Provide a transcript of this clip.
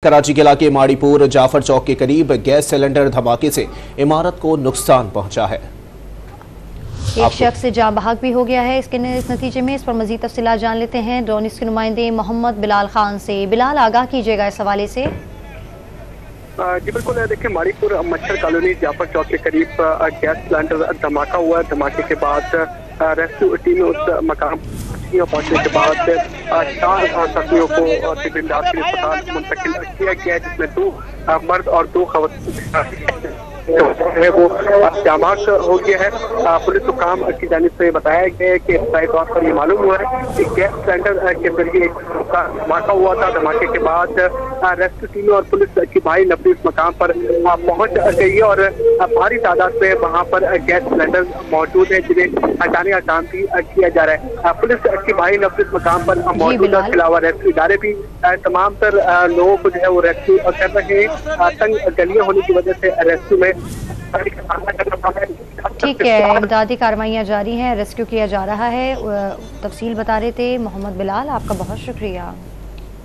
कराची के इलाके माड़ीपुर जाफर चौक के करीब गैस सिलेंडर धमाके से इमारत को नुकसान पहुंचा है। एक शख्स जाँ बहक भी हो गया है। इस नतीजे में इस पर मजीद तफसीलात जान लेते हैं ड्रोनिस के नुमाइंदे मोहम्मद बिलाल खान से। बिलाल, आगाह कीजिएगा इस हवाले से। जी बिल्कुल, देखिए माड़ीपुर मच्छर कॉलोनी जाफर चौक के करीब गैस सिलेंडर धमाका हुआ। धमाके के बाद रेस्क्यू टीम उस मकाम पहुंचने के बाद 4 जख्मियों को सिविल इलाज के अस्पताल मुंतकिल किया गया है, जिसमें 2 मर्द और 2 खवातीन है वो जामाक हो गया है। पुलिस हुकाम की जानिब से बताया गया है कि इब्तदाई तौर पर ये मालूम हुआ है कि गैस सिलेंडर के जरिए एक धमाका हुआ था। धमाके के बाद रेस्क्यू टीम और पुलिस की भारी नफरी इस मकाम पर पहुंच गई है और भारी तादाद में वहां पर गैस सिलेंडर मौजूद है, जिन्हें हटाने का काम भी किया जा रहा है। पुलिस की भारी नफरी इस मकाम पर मौजूद है। इसके अलावा रेस्क्यू इदारे भी तमाम तर लोगों को जो है वो रेस्क्यू कर रहे हैं। तंग गलियां होने की वजह से रेस्क्यू में ठीक है, इमदादी कार्रवाइयाँ जारी हैं, रेस्क्यू किया जा रहा है। तफसील बता रहे थे मोहम्मद बिलाल, आपका बहुत शुक्रिया।